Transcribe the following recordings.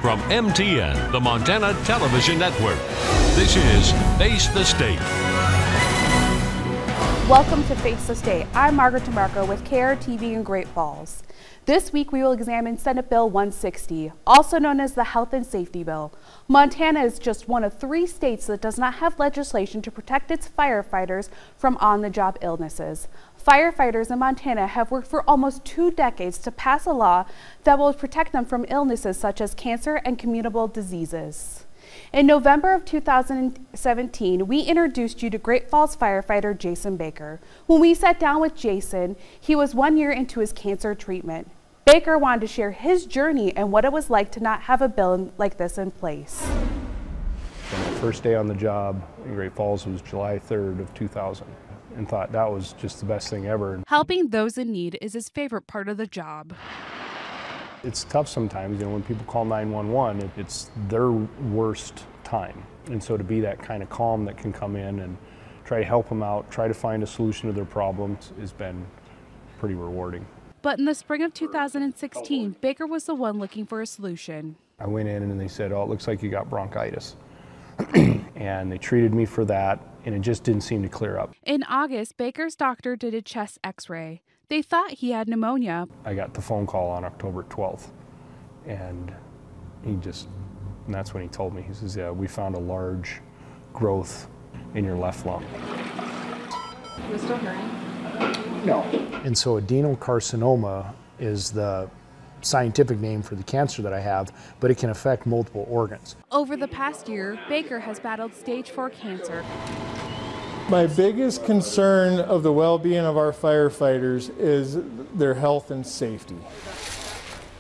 From MTN, the Montana Television Network, this is Face the State. Welcome to Face the State. I'm Margaret DeMarco with KRTV in Great Falls. This week we will examine Senate Bill 160, also known as the Health and Safety Bill. Montana is just one of 3 states that does not have legislation to protect its firefighters from on-the-job illnesses. Firefighters in Montana have worked for almost 2 decades to pass a law that will protect them from illnesses such as cancer and communicable diseases. In November of 2017, we introduced you to Great Falls firefighter Jason Baker. When we sat down with Jason, he was 1 year into his cancer treatment. Baker wanted to share his journey and what it was like to not have a bill like this in place. My first day on the job in Great Falls was July 3rd of 2000, and thought that was just the best thing ever. Helping those in need is his favorite part of the job. It's tough sometimes, when people call 911, it's their worst time. And so to be that kind of calm that can come in and try to help them out, try to find a solution to their problems has been pretty rewarding. But in the spring of 2016, Baker was the one looking for a solution. I went in and they said, oh, it looks like you got bronchitis. And they treated me for that, and it just didn't seem to clear up. In August, Baker's doctor did a chest x-ray. They thought he had pneumonia. I got the phone call on October 12th, and that's when he told me. He says, yeah, we found a large growth in your left lung. Was still hurting? No. And so adenocarcinoma is the scientific name for the cancer that I have, but it can affect multiple organs. Over the past year, Baker has battled stage 4 cancer. My biggest concern of the well-being of our firefighters is their health and safety.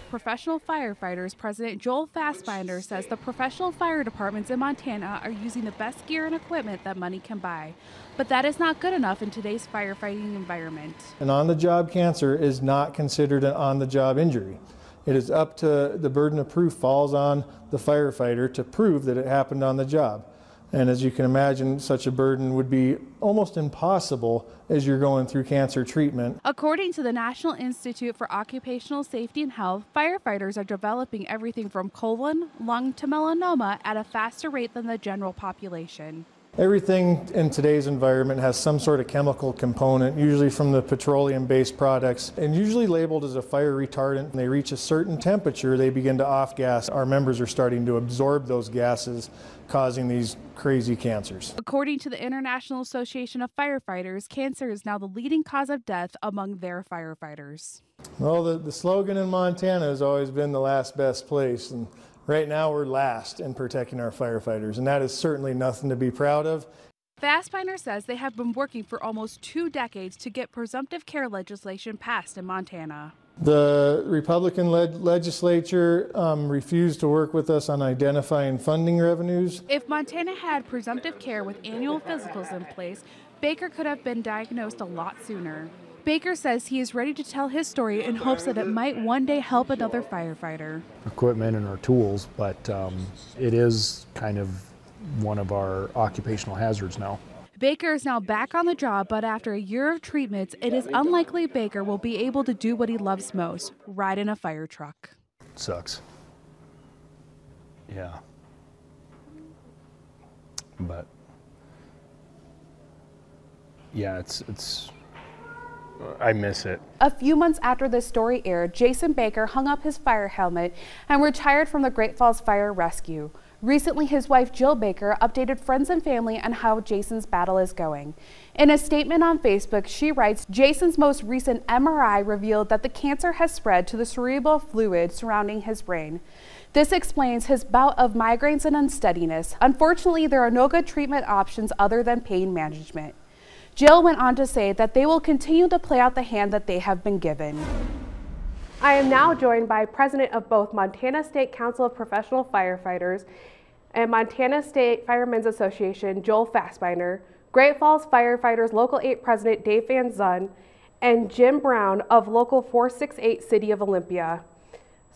Professional Firefighters President Joel Fassbinder says the professional fire departments in Montana are using the best gear and equipment that money can buy. But that is not good enough in today's firefighting environment. An on-the-job cancer is not considered an on-the-job injury. It is up to the burden of proof falls on the firefighter to prove that it happened on the job. And as you can imagine, such a burden would be almost impossible as you're going through cancer treatment. According to the National Institute for Occupational Safety and Health, firefighters are developing everything from colon, lung to melanoma at a faster rate than the general population. Everything in today's environment has some sort of chemical component, usually from the petroleum-based products, and usually labeled as a fire retardant. When they reach a certain temperature, they begin to off-gas. Our members are starting to absorb those gases, causing these crazy cancers. According to the International Association of Firefighters, cancer is now the leading cause of death among their firefighters. Well, the slogan in Montana has always been the last best place, and right now we're last in protecting our firefighters, and that is certainly nothing to be proud of. Fassbinder says they have been working for almost 2 decades to get presumptive care legislation passed in Montana. The Republican-led legislature refused to work with us on identifying funding revenues. If Montana had presumptive care with annual physicals in place, Baker could have been diagnosed a lot sooner. Baker says he is ready to tell his story in hopes that it might one day help another firefighter. Equipment and our tools, but it is kind of one of our occupational hazards now. Baker is now back on the job, but after a year of treatments, it is unlikely Baker will be able to do what he loves most, ride in a fire truck. Sucks. Yeah. But yeah, I miss it. A few months after this story aired, Jason Baker hung up his fire helmet and retired from the Great Falls Fire Rescue. Recently, his wife Jill Baker updated friends and family on how Jason's battle is going. In a statement on Facebook, she writes, Jason's most recent MRI revealed that the cancer has spread to the cerebral fluid surrounding his brain. This explains his bout of migraines and unsteadiness. Unfortunately, there are no good treatment options other than pain management. Jill went on to say that they will continue to play out the hand that they have been given. I am now joined by President of both Montana State Council of Professional Firefighters and Montana State Firemen's Association, Joel Fassbinder, Great Falls Firefighters Local 8 President Dave Van Zun, and Jim Brown of Local 468 City of Olympia.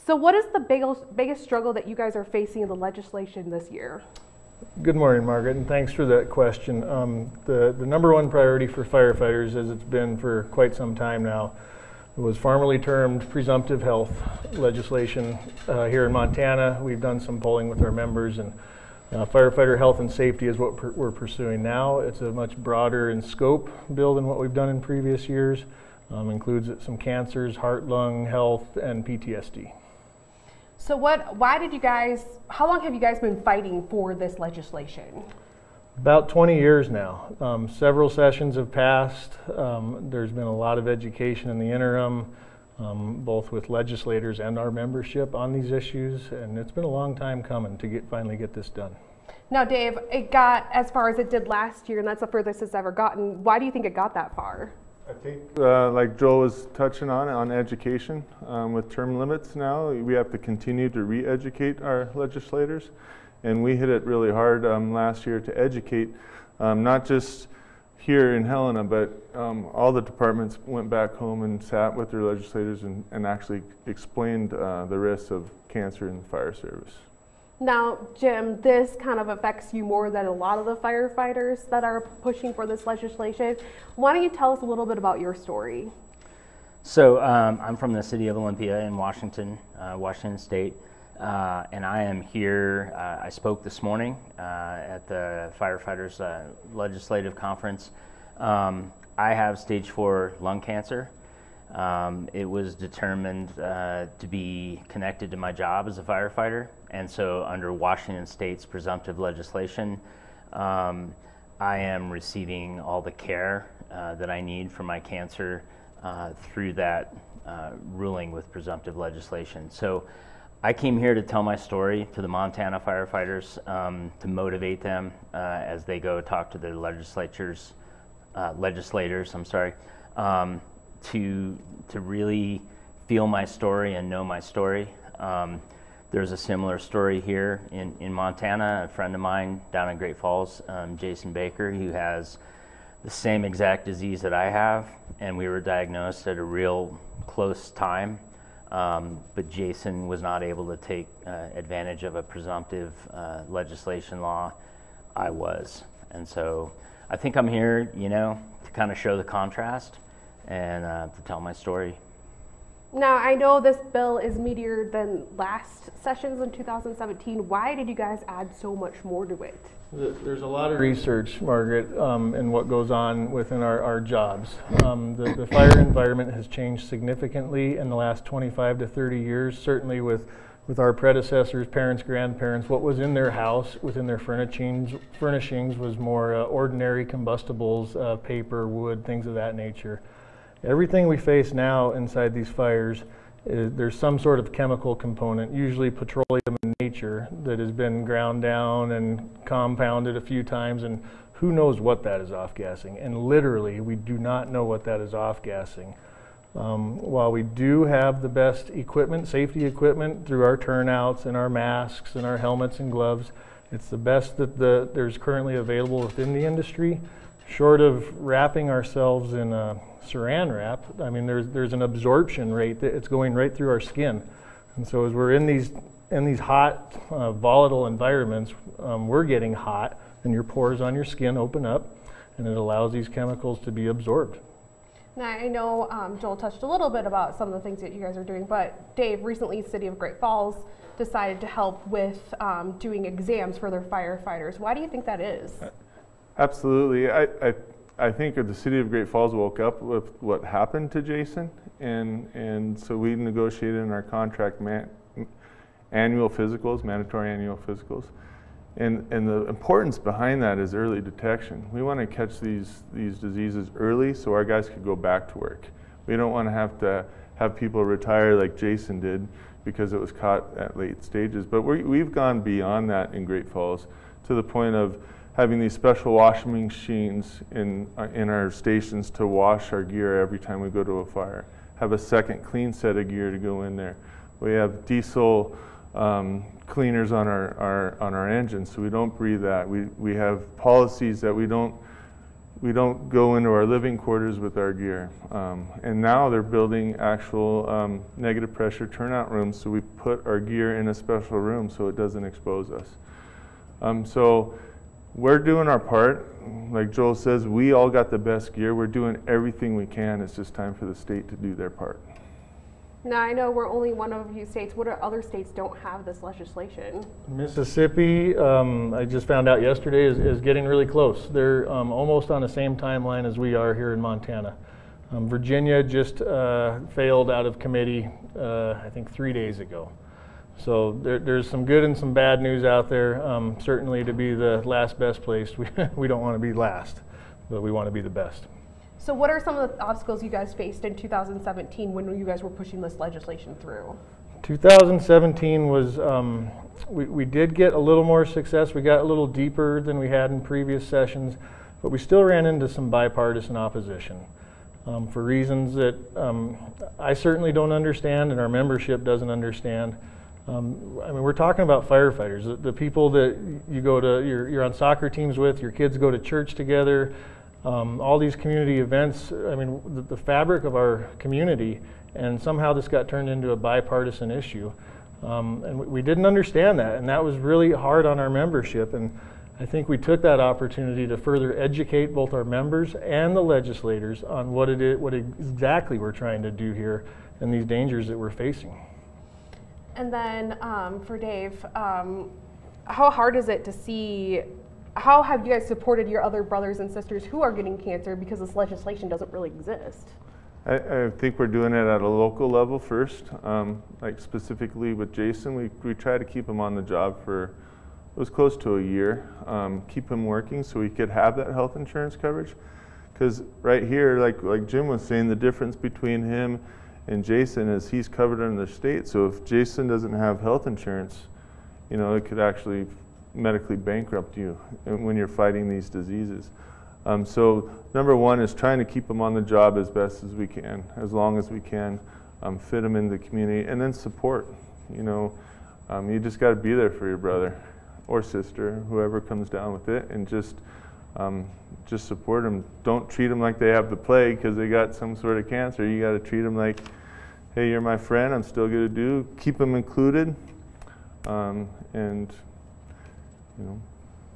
So what is the biggest struggle that you guys are facing in the legislation this year? Good morning, Margaret, and thanks for that question. The number one priority for firefighters, as it's been for quite some time now, It was formerly termed presumptive health legislation here in Montana. We've done some polling with our members, and firefighter health and safety is what we're pursuing now. It's a much broader in scope bill than what we've done in previous years. Includes some cancers, heart, lung health, and PTSD. So how long have you guys been fighting for this legislation? About 20 years now. Several sessions have passed. There's been a lot of education in the interim, both with legislators and our membership on these issues, and it's been a long time coming to finally get this done. Now, Dave, it got as far as it did last year, and that's the furthest it's ever gotten. Why do you think it got that far? I think, like Joel was touching on education, with term limits now, we have to continue to re-educate our legislators. And we hit it really hard last year to educate, not just here in Helena, but all the departments went back home and sat with their legislators and actually explained the risks of cancer in the fire service. Now, Jim, this kind of affects you more than a lot of the firefighters that are pushing for this legislation. Why don't you tell us a little bit about your story? So I'm from the city of Olympia in Washington, Washington State. And I am here, I spoke this morning at the firefighters legislative conference. I have stage 4 lung cancer. It was determined to be connected to my job as a firefighter. And so under Washington State's presumptive legislation, I am receiving all the care that I need for my cancer through that ruling with presumptive legislation. So I came here to tell my story to the Montana firefighters, to motivate them as they go talk to their legislators, to really feel my story and know my story. There's a similar story here in Montana. A friend of mine down in Great Falls, Jason Baker, who has the same exact disease that I have, and we were diagnosed at a real close time. But Jason was not able to take advantage of a presumptive legislation law. I was. And so I think I'm here, to kind of show the contrast and to tell my story. Now, I know this bill is meatier than last sessions in 2017. Why did you guys add so much more to it? There's a lot of research, Margaret, in what goes on within our jobs. The fire environment has changed significantly in the last 25 to 30 years, certainly with our predecessors, parents, grandparents. What was in their house, within their furnishings was more ordinary combustibles, paper, wood, things of that nature. Everything we face now inside these fires, there's some sort of chemical component, usually petroleum in nature, that has been ground down and compounded a few times, and who knows what that is off-gassing. And literally, we do not know what that is off-gassing. While we do have the best equipment, safety equipment, through our turnouts and our masks and our helmets and gloves, it's the best that there's currently available within the industry. Short of wrapping ourselves in saran wrap, I mean, there's an absorption rate that it's going right through our skin. And so as we're in these hot, volatile environments, we're getting hot, and your pores on your skin open up, and it allows these chemicals to be absorbed. Now, I know Joel touched a little bit about some of the things that you guys are doing, but Dave, recently the City of Great Falls decided to help with doing exams for their firefighters. Why do you think that is? Absolutely. I think the City of Great Falls woke up with what happened to Jason, and so we negotiated in our contract annual physicals, mandatory annual physicals. And the importance behind that is early detection. We want to catch these diseases early so our guys could go back to work. We don't want to have people retire like Jason did because it was caught at late stages. But we've gone beyond that in Great Falls to the point of having these special washing machines in our stations to wash our gear every time we go to a fire. Have a second clean set of gear to go in there. We have diesel cleaners on our engines, so we don't breathe that. We have policies that we don't go into our living quarters with our gear. And now they're building actual negative pressure turnout rooms, so we put our gear in a special room so it doesn't expose us. So we're doing our part. Like Joel says, we all got the best gear. We're doing everything we can. It's just time for the state to do their part. Now, I know we're only one of a few states. What other states don't have this legislation? Mississippi, I just found out yesterday, is getting really close. They're almost on the same timeline as we are here in Montana. Virginia just failed out of committee, I think 3 days ago. So there's some good and some bad news out there. Certainly to be the last best place, we don't want to be last, but we want to be the best. So what are some of the obstacles you guys faced in 2017 when you guys were pushing this legislation through? 2017 was, we did get a little more success. We got a little deeper than we had in previous sessions, but we still ran into some bipartisan opposition for reasons that I certainly don't understand and our membership doesn't understand. I mean, we're talking about firefighters, the people that you go to, you're on soccer teams with, your kids go to church together, all these community events. I mean, the fabric of our community, and somehow this got turned into a bipartisan issue. And we didn't understand that, and that was really hard on our membership. And I think we took that opportunity to further educate both our members and the legislators on what exactly we're trying to do here and these dangers that we're facing. And then for Dave, how hard is it to see, how have you guys supported your other brothers and sisters who are getting cancer because this legislation doesn't really exist? I think we're doing it at a local level first. Like specifically with Jason, we try to keep him on the job for, it was close to a year, keep him working so he could have that health insurance coverage. Because right here, like Jim was saying, the difference between him and Jason is he's covered under the state. So if Jason doesn't have health insurance, you know, it could actually medically bankrupt you when you're fighting these diseases. So number one is trying to keep them on the job as best as we can, as long as we can, fit them in the community, and then support. You know, you just got to be there for your brother or sister, whoever comes down with it, and just support them. Don't treat them like they have the plague because they got some sort of cancer. You got to treat them like, hey, you're my friend, I'm still going to do. Keep them included, and you know,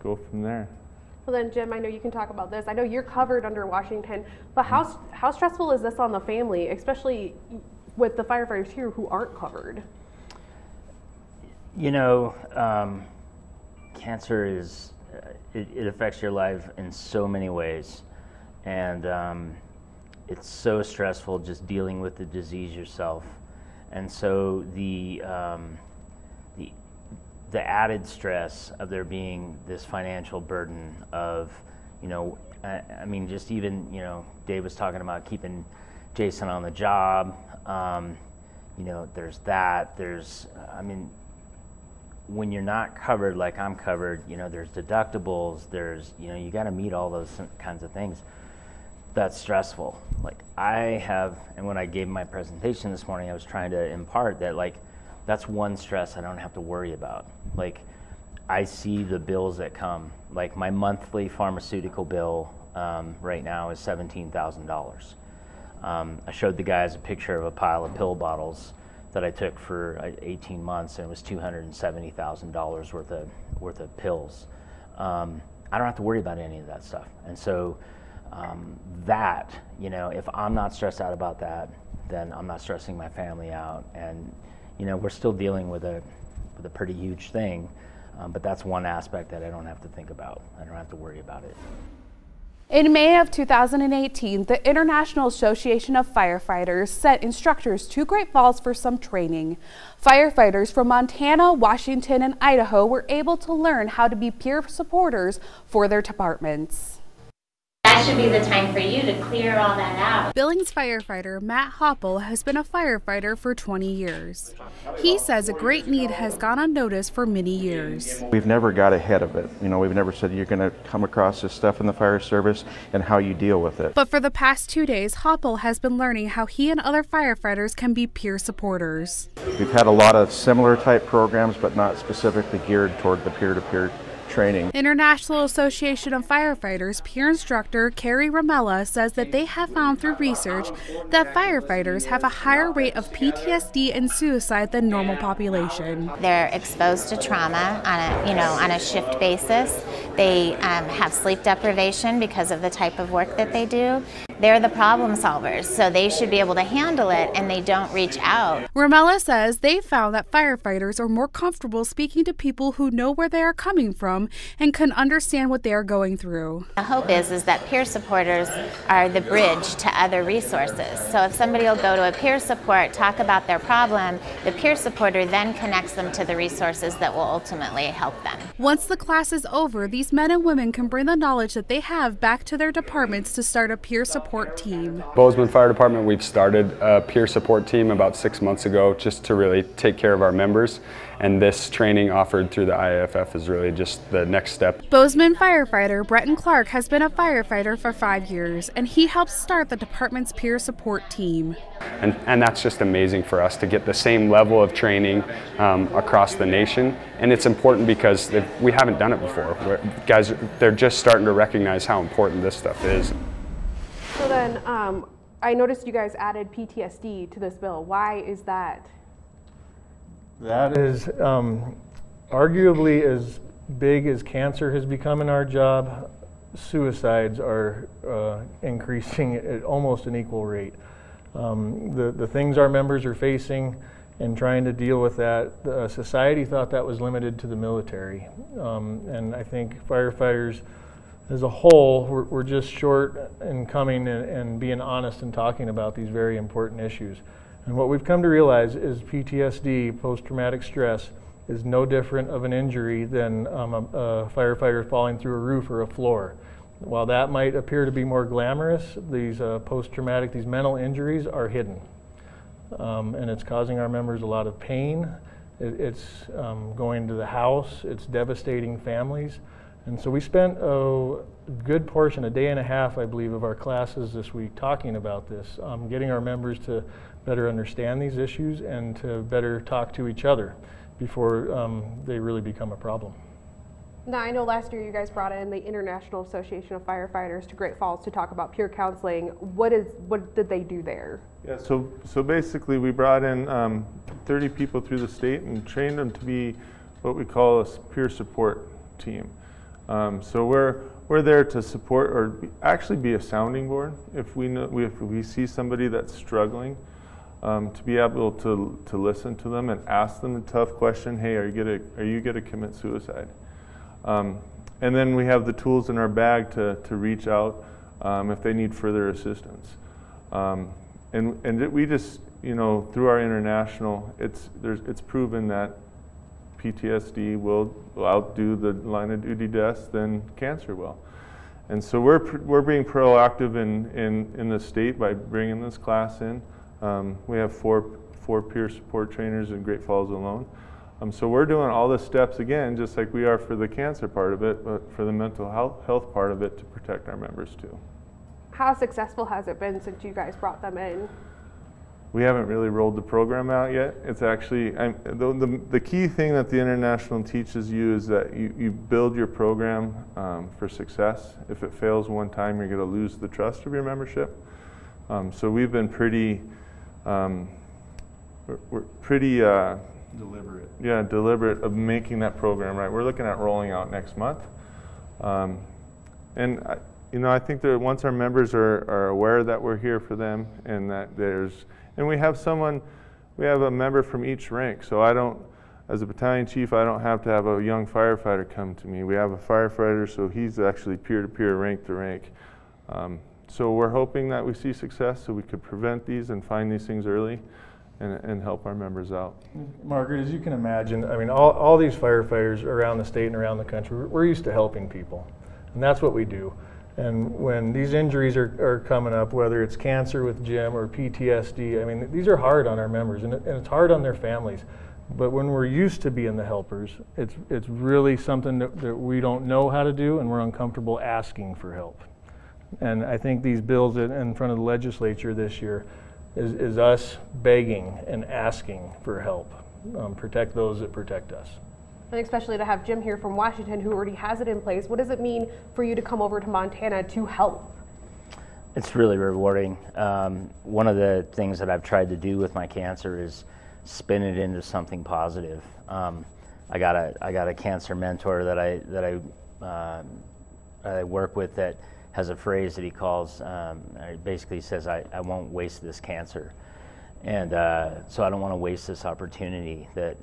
go from there. Well then, Jim, I know you can talk about this. I know you're covered under Washington, but how stressful is this on the family, especially with the firefighters here who aren't covered? You know, cancer is, it affects your life in so many ways, and it's so stressful just dealing with the disease yourself. And so the added stress of there being this financial burden of, you know, I mean, just even, you know, Dave was talking about keeping Jason on the job. You know, there's that. There's, I mean, when you're not covered like I'm covered, you know, there's deductibles. There's, you know, you got to meet all those kinds of things. That's stressful. Like I have, and when I gave my presentation this morning, I was trying to impart that, like, that's one stress I don't have to worry about. Like, I see the bills that come. Like, my monthly pharmaceutical bill right now is $17,000. I showed the guys a picture of a pile of pill bottles that I took for 18 months, and it was $270,000 worth of pills. I don't have to worry about any of that stuff. And so that, you know, if I'm not stressed out about that, then I'm not stressing my family out. And you know, we're still dealing with a pretty huge thing, but that's one aspect that I don't have to think about. I don't have to worry about it. In May of 2018, the International Association of Firefighters sent instructors to Great Falls for some training. Firefighters from Montana, Washington, and Idaho were able to learn how to be peer supporters for their departments. That should be the time for you to clear all that out. Billings firefighter Matt Hoppel has been a firefighter for 20 years. He says a great need has gone unnoticed for many years. We've never got ahead of it. You know, we've never said you're going to come across this stuff in the fire service and how you deal with it. But for the past 2 days, Hoppel has been learning how he and other firefighters can be peer supporters. We've had a lot of similar type programs, but not specifically geared toward the peer-to-peer training. International Association of Firefighters peer instructor Carrie Ramella says that they have found through research that firefighters have a higher rate of PTSD and suicide than normal population. They're exposed to trauma on a shift basis. They have sleep deprivation because of the type of work that they do. They're the problem solvers, so they should be able to handle it, and they don't reach out. Ramella says they found that firefighters are more comfortable speaking to people who know where they are coming from and can understand what they are going through. The hope is that peer supporters are the bridge to other resources. So if somebody will go to a peer support, talk about their problem, the peer supporter then connects them to the resources that will ultimately help them. Once the class is over, these men and women can bring the knowledge that they have back to their departments to start a peer support team. Bozeman Fire Department, we've started a peer support team about 6 months ago just to really take care of our members, and this training offered through the IAFF is really just the next step. Bozeman firefighter Bretton Clark has been a firefighter for 5 years, and he helped start the department's peer support team. And that's just amazing for us to get the same level of training across the nation, and it's important because we haven't done it before. Guys, they're just starting to recognize how important this stuff is. So then, I noticed you guys added PTSD to this bill. Why is that? That is arguably as big as cancer has become in our job. Suicides are increasing at almost an equal rate. The things our members are facing and trying to deal with that, society thought that was limited to the military. And I think firefighters as a whole, we're just short in coming and being honest and talking about these very important issues. And what we've come to realize is PTSD, post-traumatic stress, is no different of an injury than a firefighter falling through a roof or a floor. While that might appear to be more glamorous, these post-traumatic, these mental injuries are hidden. And it's causing our members a lot of pain. It's going to the house, it's devastating families. And so we spent a good portion, a day and a half, I believe, of our classes this week talking about this, getting our members to better understand these issues and to better talk to each other before they really become a problem. Now, I know last year you guys brought in the International Association of Firefighters to Great Falls to talk about peer counseling. What did they do there? Yeah, so basically we brought in 30 people through the state and trained them to be what we call a peer support team. So we're there to support or actually be a sounding board if we see somebody that's struggling, to be able to listen to them and ask them the tough question, hey, are you gonna commit suicide? And then we have the tools in our bag to reach out if they need further assistance. And we just, through our international, it's proven that PTSD will outdo the line of duty deaths than cancer will. And so we're being proactive in the state by bringing this class in. We have four peer support trainers in Great Falls alone. So we're doing all the steps again, just like we are for the cancer part of it, but for the mental health part of it to protect our members too. How successful has it been since you guys brought them in? We haven't really rolled the program out yet. It's actually, the key thing that the International teaches you is that you build your program for success. If it fails one time, you're gonna lose the trust of your membership. So we've been pretty, we're pretty Deliberate. Yeah, deliberate of making that program right. We're looking at rolling out next month. And I think that once our members are aware that we're here for them and that and we have a member from each rank. So as a battalion chief, I don't have to have a young firefighter come to me. We have a firefighter, so he's actually peer-to-peer, rank to rank. So we're hoping that we see success so we could prevent these and find these things early and help our members out. Margaret, as you can imagine, I mean, all these firefighters around the state and around the country, we're used to helping people. And that's what we do. And when these injuries are coming up, whether it's cancer with Jim or PTSD, I mean, these are hard on our members and it's hard on their families. But when we're used to being the helpers, it's really something that we don't know how to do and we're uncomfortable asking for help. And I think these bills in front of the legislature this year is us begging and asking for help. Protect those that protect us. And especially to have Jim here from Washington who already has it in place. What does it mean for you to come over to Montana to help? It's really rewarding. One of the things that I've tried to do with my cancer is spin it into something positive. I got a cancer mentor that I work with that has a phrase that he calls, basically says, I won't waste this cancer. And so I don't want to waste this opportunity that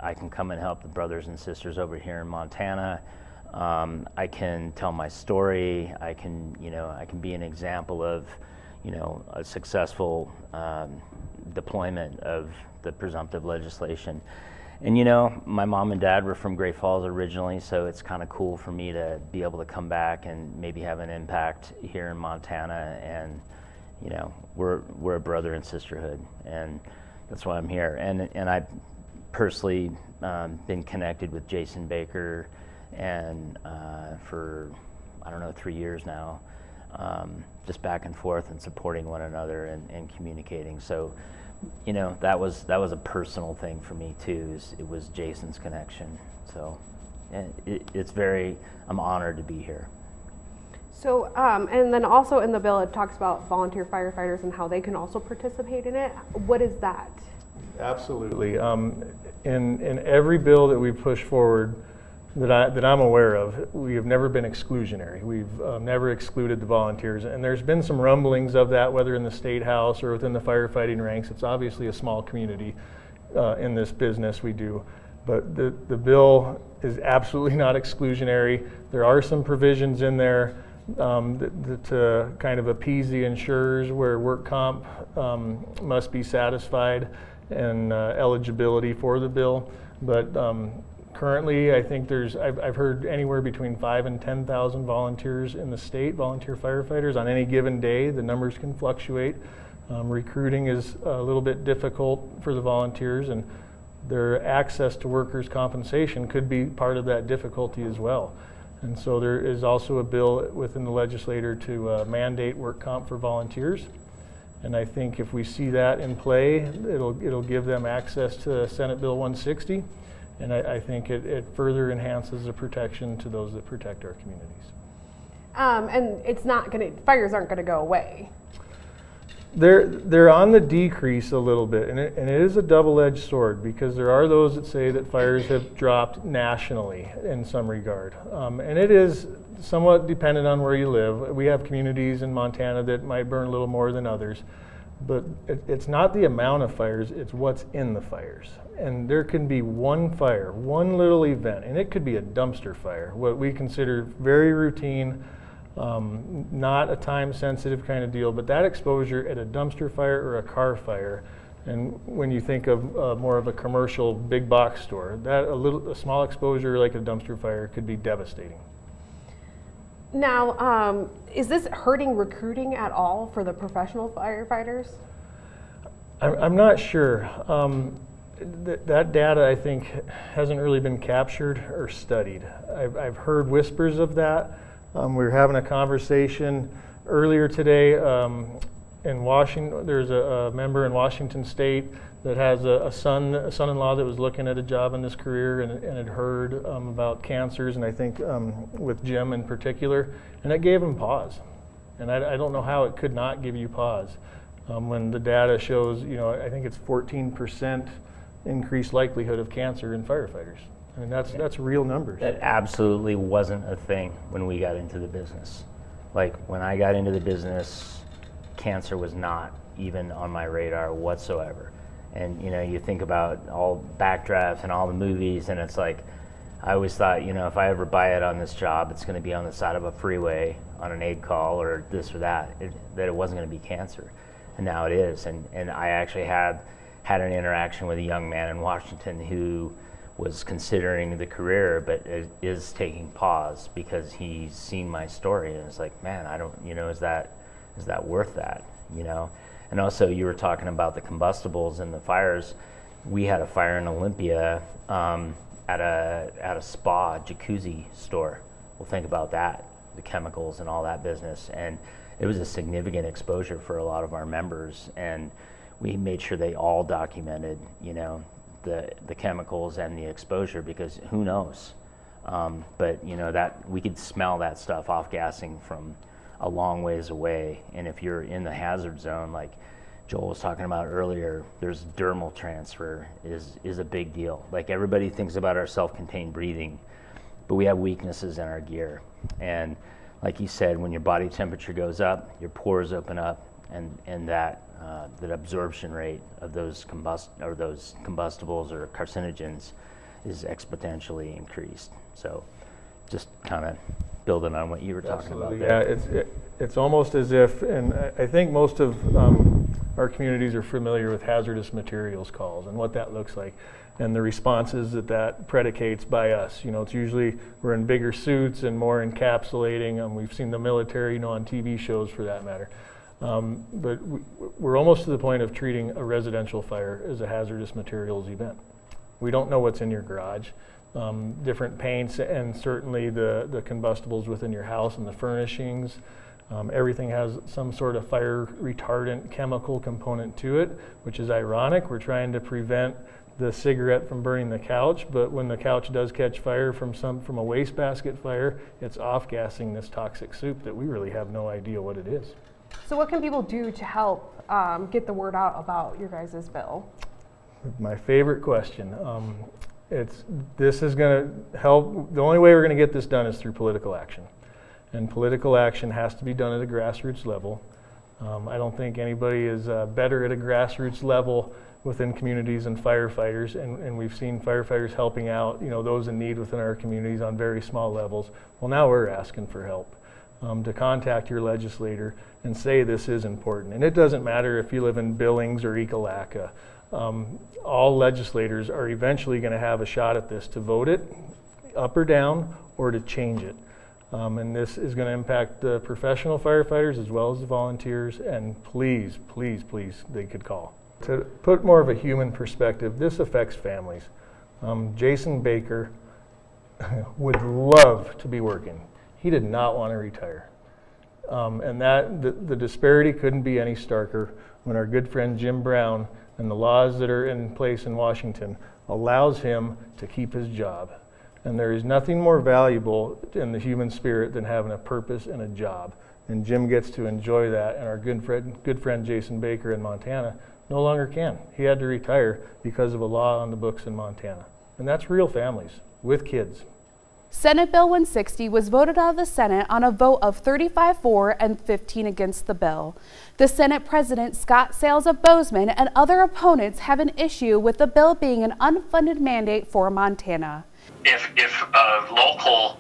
I can come and help the brothers and sisters over here in Montana. I can tell my story. I can be an example of, a successful deployment of the presumptive legislation. And my mom and dad were from Great Falls originally, so it's kind of cool for me to be able to come back and maybe have an impact here in Montana. And we're a brother and sisterhood, and that's why I'm here. And I've personally been connected with Jason Baker and for, I don't know, 3 years now, just back and forth and supporting one another and communicating. So, that was a personal thing for me too. It was Jason's connection. So, I'm honored to be here. So, and then also in the bill, it talks about volunteer firefighters and how they can also participate in it. What is that? Absolutely. In every bill that we've pushed forward that I'm aware of, we have never been exclusionary. We've never excluded the volunteers, and there's been some rumblings of that, whether in the State House or within the firefighting ranks. It's obviously a small community in this business we do, but the bill is absolutely not exclusionary. There are some provisions in there to kind of appease the insurers where work comp must be satisfied and eligibility for the bill, but currently, I think I've heard anywhere between 5,000 and 10,000 volunteers in the state, volunteer firefighters on any given day. The numbers can fluctuate. Recruiting is a little bit difficult for the volunteers, and their access to workers' compensation could be part of that difficulty as well. And so there is also a bill within the legislature to mandate work comp for volunteers. And I think if we see that in play, it'll give them access to Senate Bill 160. And I think it further enhances the protection to those that protect our communities. And it's not fires aren't gonna go away. They're on the decrease a little bit, and it is a double-edged sword, because there are those that say that fires have dropped nationally in some regard. And it is somewhat dependent on where you live. We have communities in Montana that might burn a little more than others. But it's not the amount of fires, it's what's in the fires. And there can be one fire, one little event, and it could be a dumpster fire, what we consider very routine, not a time-sensitive kind of deal, but that exposure at a dumpster fire or a car fire, and when you think of more of a commercial big box store, that a small exposure like a dumpster fire could be devastating. Now, is this hurting recruiting at all for the professional firefighters? I'm not sure. That data, I think, hasn't really been captured or studied. I've heard whispers of that. We were having a conversation earlier today in Washington. There's a member in Washington State that has a son-in-law that was looking at a job in this career and had heard about cancers, and I think with Jim in particular, and it gave him pause. And I don't know how it could not give you pause when the data shows, I think it's 14% increased likelihood of cancer in firefighters. I mean, that's real numbers. That absolutely wasn't a thing when we got into the business. Like, when I got into the business, cancer was not even on my radar whatsoever. And you think about all backdrafts and all the movies, and it's like, I always thought, if I ever buy it on this job, it's going to be on the side of a freeway on an aid call or this or that, that it wasn't going to be cancer. And now it is. And I actually had an interaction with a young man in Washington who was considering the career, but is taking pause because he's seen my story, and it's like, man, I don't, is that worth that, And also, you were talking about the combustibles and the fires. We had a fire in Olympia at a spa jacuzzi store. Well, think about that, the chemicals and all that business, and it was a significant exposure for a lot of our members, and we made sure they all documented, the chemicals and the exposure, because who knows? But you know, that we could smell that stuff off gassing from a long ways away. And if you're in the hazard zone, like Joel was talking about earlier, there's dermal transfer is a big deal. Like, everybody thinks about our self-contained breathing, but we have weaknesses in our gear. And like you said, when your body temperature goes up, your pores open up, and that absorption rate of those combustibles or carcinogens is exponentially increased. So just kind of building on what you were talking about there. Yeah, it's almost as if, and I think most of our communities are familiar with hazardous materials calls and what that looks like, and the responses that predicates by us. You know, it's usually we're in bigger suits and more encapsulating. We've seen the military, you know, on TV shows for that matter. But we're almost to the point of treating a residential fire as a hazardous materials event. We don't know what's in your garage. Different paints and certainly the combustibles within your house and the furnishings. Everything has some sort of fire retardant chemical component to it, which is ironic. We're trying to prevent the cigarette from burning the couch, but when the couch does catch fire from a wastebasket fire, it's off-gassing this toxic soup that we really have no idea what it is. So what can people do to help get the word out about your guys' bill? My favorite question. This is going to help. The only way we're going to get this done is through political action. And political action has to be done at a grassroots level. I don't think anybody is better at a grassroots level within communities than firefighters, and we've seen firefighters helping out, you know, those in need within our communities on very small levels. Well, now we're asking for help. To contact your legislator and say this is important. And it doesn't matter if you live in Billings or Ekalaka. All legislators are eventually going to have a shot at this to vote it up or down or to change it. And this is going to impact the professional firefighters as well as the volunteers, and please, please, please, they could call. To put more of a human perspective, this affects families. Jason Baker would love to be working. He did not want to retire. And the disparity couldn't be any starker when our good friend Jim Brown and the laws that are in place in Washington allows him to keep his job. And there is nothing more valuable in the human spirit than having a purpose and a job. And Jim gets to enjoy that, and our good friend Jason Baker in Montana no longer can. He had to retire because of a law on the books in Montana. And that's real families with kids. Senate Bill 160 was voted out of the Senate on a vote of 35 for and 15 against the bill. The Senate President Scott Sales of Bozeman and other opponents have an issue with the bill being an unfunded mandate for Montana. If a local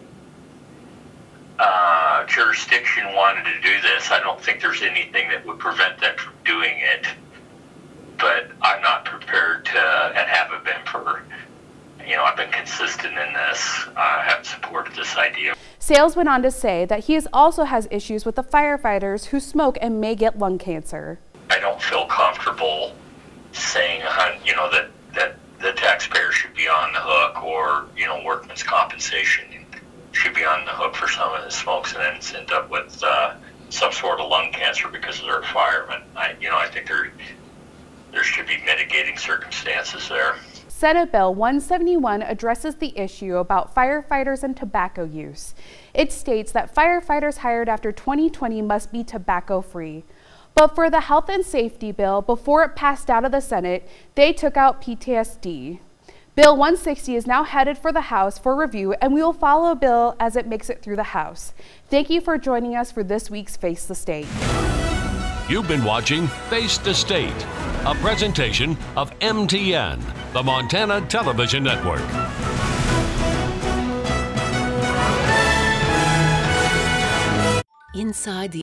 jurisdiction wanted to do this, I don't think there's anything that would prevent them from doing it. But I'm not prepared to, and haven't been for, you know, I've been consistent in this. I haven't supported this idea. Sales went on to say that he also has issues with the firefighters who smoke and may get lung cancer. I don't feel comfortable saying, you know, that the taxpayer should be on the hook, or, you know, workman's compensation should be on the hook for someone that smokes and then end up with some sort of lung cancer because they're a fireman. I think there should be mitigating circumstances there. Senate Bill 171 addresses the issue about firefighters and tobacco use. It states that firefighters hired after 2020 must be tobacco-free. But for the health and safety bill, before it passed out of the Senate, they took out PTSD. Bill 160 is now headed for the House for review, and we will follow a bill as it makes it through the House. Thank you for joining us for this week's Face the State. You've been watching Face the State, a presentation of MTN, the Montana Television Network. Inside the